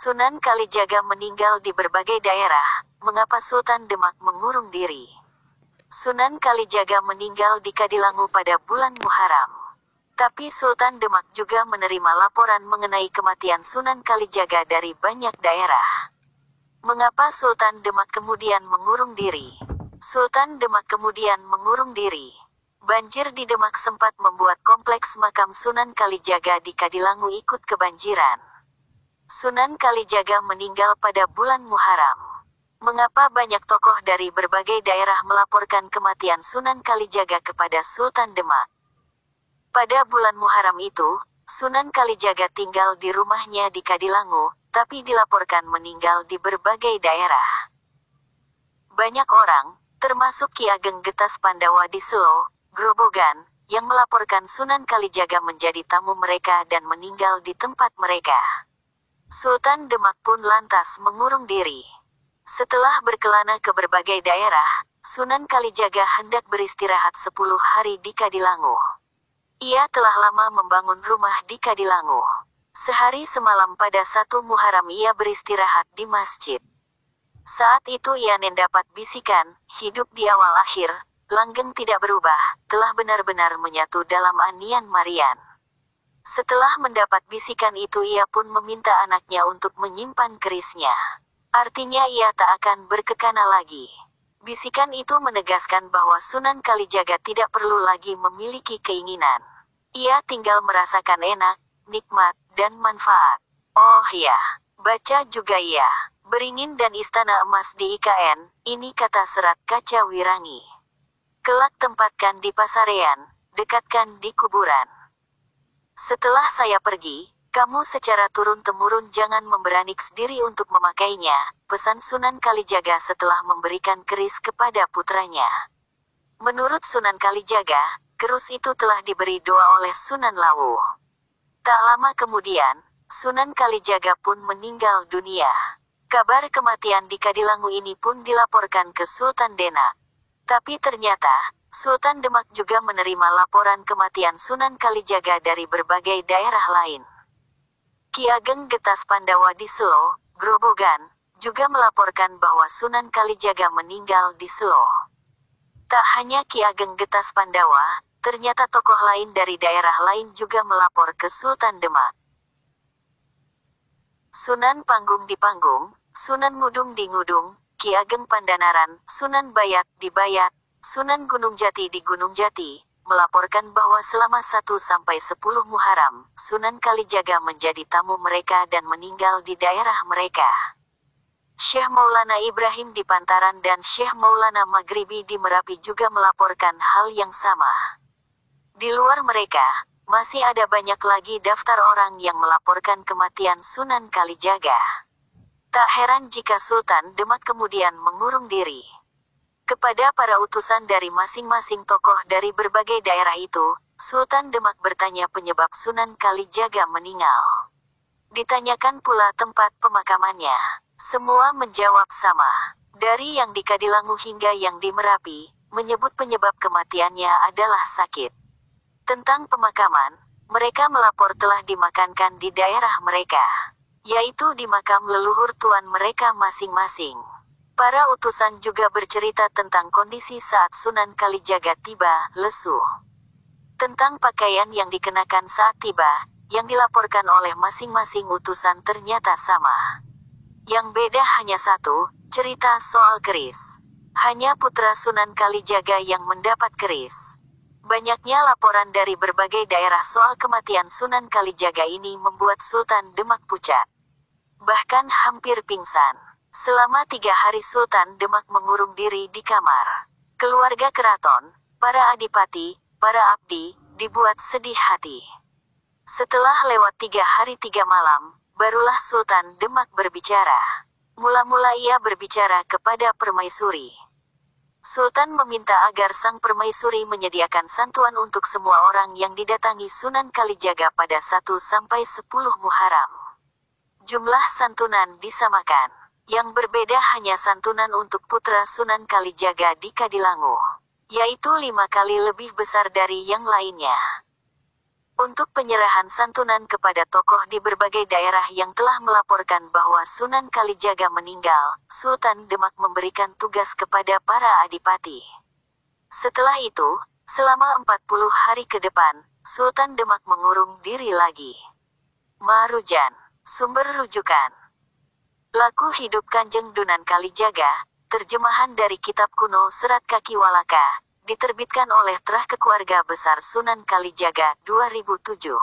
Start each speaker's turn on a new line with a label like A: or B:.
A: Sunan Kalijaga meninggal di berbagai daerah. Mengapa Sultan Demak mengurung diri? Sunan Kalijaga meninggal di Kadilangu pada bulan Muharram. Tapi Sultan Demak juga menerima laporan mengenai kematian Sunan Kalijaga dari banyak daerah. Mengapa Sultan Demak kemudian mengurung diri? Sultan Demak kemudian mengurung diri. Banjir di Demak sempat membuat kompleks makam Sunan Kalijaga di Kadilangu ikut kebanjiran. Sunan Kalijaga meninggal pada bulan Muharram. Mengapa banyak tokoh dari berbagai daerah melaporkan kematian Sunan Kalijaga kepada Sultan Demak? Pada bulan Muharram itu, Sunan Kalijaga tinggal di rumahnya di Kadilangu, tapi dilaporkan meninggal di berbagai daerah. Banyak orang, termasuk Ki Ageng Getas Pandawa di Selo, Grobogan, yang melaporkan Sunan Kalijaga menjadi tamu mereka dan meninggal di tempat mereka. Sultan Demak pun lantas mengurung diri. Setelah berkelana ke berbagai daerah, Sunan Kalijaga hendak beristirahat 10 hari di Kadilangu. Ia telah lama membangun rumah di Kadilangu. Sehari semalam pada 1 Muharram ia beristirahat di masjid. Saat itu ia mendapat bisikan, hidup di awal akhir, langgeng tidak berubah, telah benar-benar menyatu dalam anian Marian. Setelah mendapat bisikan itu ia pun meminta anaknya untuk menyimpan kerisnya. Artinya ia tak akan berkekana lagi. Bisikan itu menegaskan bahwa Sunan Kalijaga tidak perlu lagi memiliki keinginan. Ia tinggal merasakan enak, nikmat, dan manfaat. Oh ya, baca juga ya. Beringin dan Istana Emas di IKN, ini kata Serat Kaca Wirangi. Kelak tempatkan di pasarean, dekatkan di kuburan. Setelah saya pergi, kamu secara turun-temurun jangan memberanik diri untuk memakainya, pesan Sunan Kalijaga setelah memberikan keris kepada putranya. Menurut Sunan Kalijaga, keris itu telah diberi doa oleh Sunan Lawu. Tak lama kemudian, Sunan Kalijaga pun meninggal dunia. Kabar kematian di Kadilangu ini pun dilaporkan ke Sultan Demak. Tapi ternyata, Sultan Demak juga menerima laporan kematian Sunan Kalijaga dari berbagai daerah lain. Ki Ageng Getas Pandawa di Selo, Grobogan, juga melaporkan bahwa Sunan Kalijaga meninggal di Selo. Tak hanya Ki Ageng Getas Pandawa, ternyata tokoh lain dari daerah lain juga melapor ke Sultan Demak. Sunan Panggung di Panggung, Sunan Ngudung di Ngudung, Ki Ageng Pandanaran, Sunan Bayat di Bayat, Sunan Gunung Jati di Gunung Jati, melaporkan bahwa selama 1-10 Muharram, Sunan Kalijaga menjadi tamu mereka dan meninggal di daerah mereka. Syekh Maulana Ibrahim di Pantaran dan Syekh Maulana Maghribi di Merapi juga melaporkan hal yang sama. Di luar mereka, masih ada banyak lagi daftar orang yang melaporkan kematian Sunan Kalijaga. Tak heran jika Sultan Demak kemudian mengurung diri. Kepada para utusan dari masing-masing tokoh dari berbagai daerah itu, Sultan Demak bertanya penyebab Sunan Kalijaga meninggal. Ditanyakan pula tempat pemakamannya. Semua menjawab sama. Dari yang di Kadilangu hingga yang di Merapi, menyebut penyebab kematiannya adalah sakit. Tentang pemakaman, mereka melapor telah dimakamkan di daerah mereka, yaitu di makam leluhur tuan mereka masing-masing. Para utusan juga bercerita tentang kondisi saat Sunan Kalijaga tiba, lesu. Tentang pakaian yang dikenakan saat tiba, yang dilaporkan oleh masing-masing utusan ternyata sama. Yang beda hanya satu, cerita soal keris. Hanya putra Sunan Kalijaga yang mendapat keris. Banyaknya laporan dari berbagai daerah soal kematian Sunan Kalijaga ini membuat Sultan Demak pucat. Bahkan hampir pingsan. Selama 3 hari Sultan Demak mengurung diri di kamar. Keluarga keraton, para adipati, para abdi, dibuat sedih hati. Setelah lewat 3 hari 3 malam, barulah Sultan Demak berbicara. Mula-mula ia berbicara kepada Permaisuri. Sultan meminta agar sang permaisuri menyediakan santuan untuk semua orang yang didatangi Sunan Kalijaga pada 1-10 Muharram. Jumlah santunan disamakan. Yang berbeda hanya santunan untuk putra Sunan Kalijaga di Kadilangu, yaitu 5 kali lebih besar dari yang lainnya. untuk penyerahan santunan kepada tokoh di berbagai daerah yang telah melaporkan bahwa Sunan Kalijaga meninggal, Sultan Demak memberikan tugas kepada para adipati. Setelah itu, selama 40 hari ke depan, Sultan Demak mengurung diri lagi. Marujan, sumber rujukan. Laku Hidup Kanjeng Sunan Kalijaga, terjemahan dari Kitab Kuno Serat Kaki Walaka, diterbitkan oleh Trah Keluarga Besar Sunan Kalijaga, 2007.